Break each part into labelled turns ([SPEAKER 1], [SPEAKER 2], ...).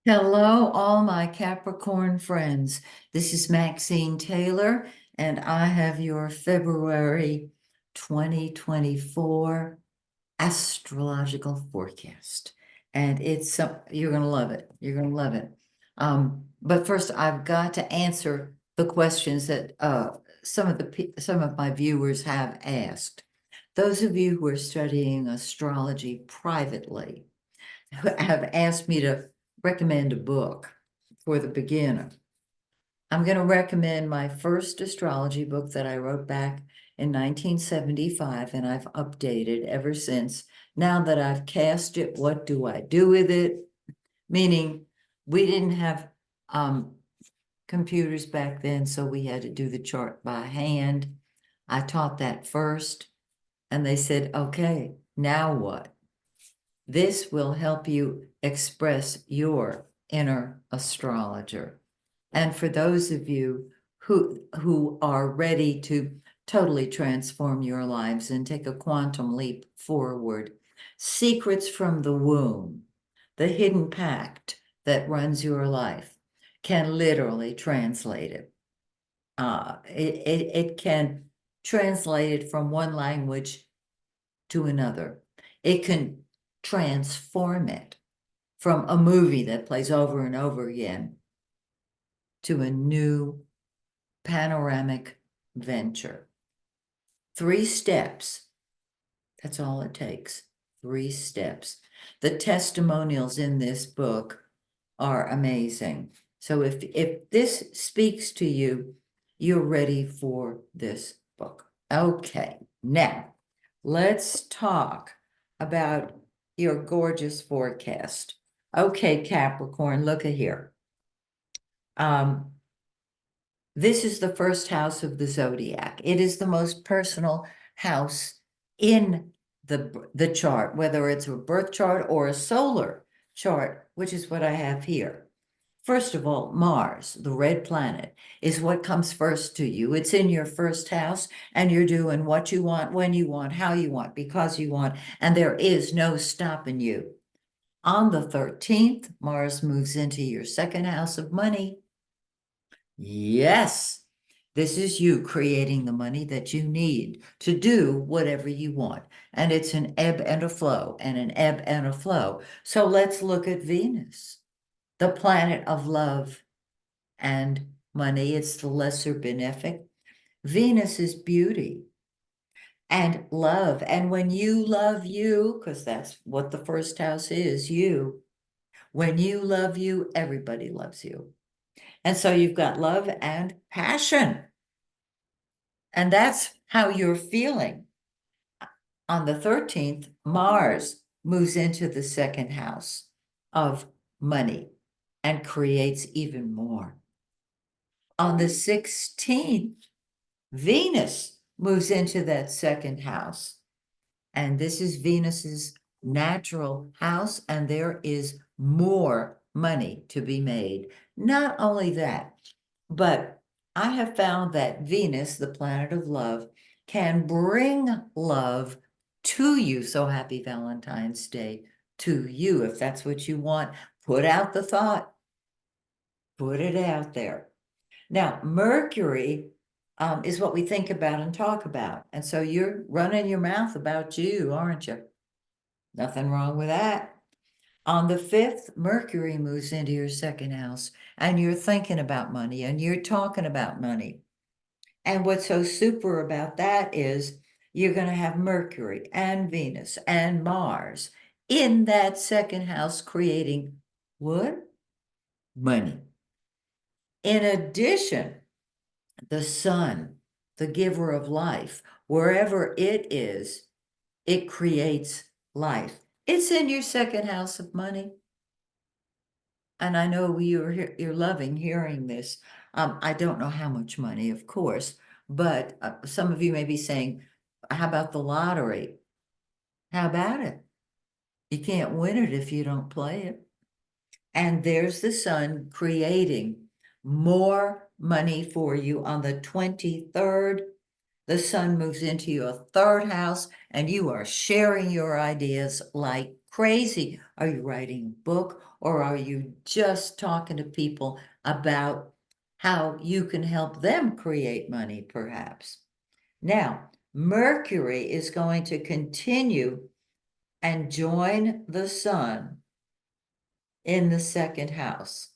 [SPEAKER 1] Hello, all my Capricorn friends. This is Maxine Taylor, and I have your February 2024 astrological forecast. And you're going to love it. You're going to love it. But first, I've got to answer the questions that some of my viewers have asked. Those of you who are studying astrology privately have asked me to recommend a book for the beginner. I'm going to recommend my first astrology book that I wrote back in 1975, and I've updated ever since. Now that I've cast it, what do I do with it? Meaning, we didn't have computers back then, so we had to do the chart by hand. I taught that first, and they said, okay, now what? This will help you express your inner astrologer. And for those of you who are ready to totally transform your lives and take a quantum leap forward, Secrets from the Womb, the hidden pact that runs your life, can literally translate it. It can translate it from one language to another. It can transform it from a movie that plays over and over again to a new panoramic venture. 3 steps. That's all it takes. 3 steps. The testimonials in this book are amazing. So if this speaks to you, you're ready for this book. Okay, now let's talk about your gorgeous forecast. Okay, Capricorn, look at here. This is the first house of the zodiac. It is the most personal house in the chart, whether it's a birth chart or a solar chart, which is what I have here. First of all, Mars, the red planet, is what comes first to you. It's in your first house, and you're doing what you want, when you want, how you want, because you want, and there is no stopping you. On the 13th, Mars moves into your second house of money. Yes, this is you creating the money that you need to do whatever you want. And it's an ebb and a flow, and an ebb and a flow. So let's look at Venus, the planet of love and money. It's the lesser benefic. Venus is beauty and love. And when you love you, because that's what the first house is, you, when you love you, everybody loves you. And so you've got love and passion. And that's how you're feeling. On the 13th, Mars moves into the second house of money and creates even more. On the 16th, Venus moves into that second house. And this is Venus's natural house, and there is more money to be made. Not only that, but I have found that Venus, the planet of love, can bring love to you. So happy Valentine's Day to you. If that's what you want, put out the thought, put it out there. Now, Mercury is what we think about and talk about. And so you're running your mouth about you, aren't you? Nothing wrong with that. On the 5th, Mercury moves into your second house, and you're thinking about money and you're talking about money. And what's so super about that is you're going to have Mercury and Venus and Mars in that second house creating what? Money. In addition, the sun, the giver of life, wherever it is, it creates life. It's in your second house of money. And I know you're loving hearing this. I don't know how much money, of course, but some of you may be saying, how about the lottery? How about it? You can't win it if you don't play it. And there's the sun creating more money for you on the 23rd. The sun moves into your third house, and you are sharing your ideas like crazy? Are you writing a book, or are you just talking to people about how you can help them create money, perhaps? Now, Mercury is going to continue and join the sun in the second house.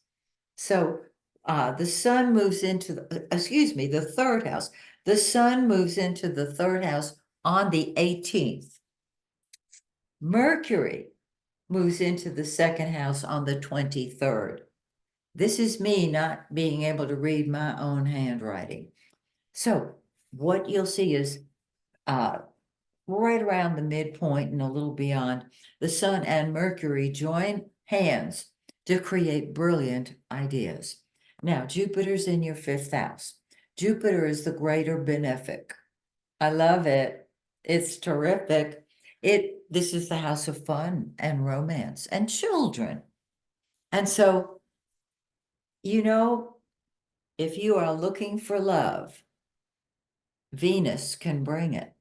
[SPEAKER 1] So the sun moves into the third house. The sun moves into the third house on the 18th. Mercury moves into the second house on the 23rd. This is me not being able to read my own handwriting. So what you'll see is right around the midpoint and a little beyond, the sun and Mercury join hands to create brilliant ideas. Now, Jupiter's in your fifth house. Jupiter is the greater benefic. I love it. It's terrific. This is the house of fun and romance and children. And so, if you are looking for love, Venus can bring it.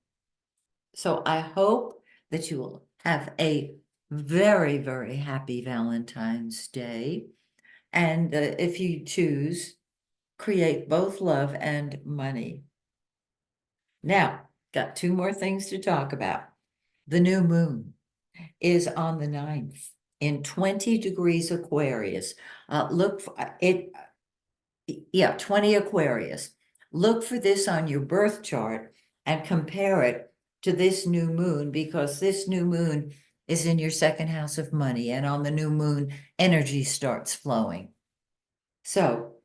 [SPEAKER 1] So I hope that you will have a very, very happy Valentine's Day. And if you choose, create both love and money. Now, got two more things to talk about. The new moon is on the 9th in 20 degrees Aquarius. Look for it. Yeah, 20 Aquarius. Look for this on your birth chart and compare it to this new moon, because this new moon is in your second house of money, and on the new moon, energy starts flowing. So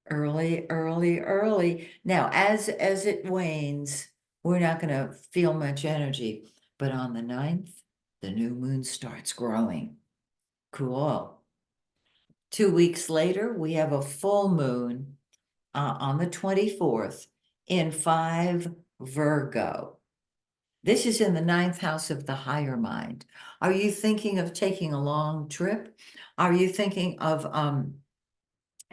[SPEAKER 1] early, early, early. Now, as it wanes, we're not going to feel much energy, but on the 9th, the new moon starts growing. Cool. 2 weeks later, we have a full moon on the 24th in 5 Virgo. This is in the 9th house of the higher mind. Are you thinking of taking a long trip? Are you thinking of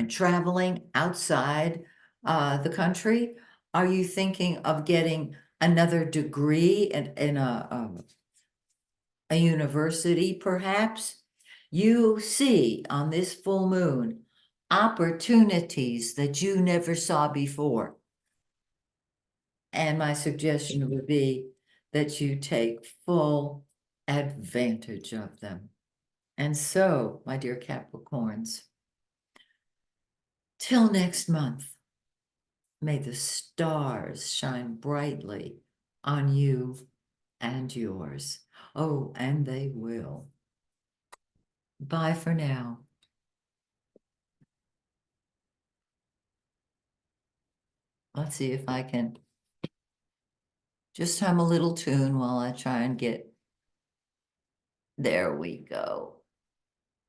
[SPEAKER 1] traveling outside the country? Are you thinking of getting another degree in a university, perhaps? You see on this full moon opportunities that you never saw before. And my suggestion would be that you take full advantage of them. And so, my dear Capricorns, till next month, may the stars shine brightly on you and yours. Oh, and they will. Bye for now. Let's see if I can just hum a little tune while I try and get. There we go.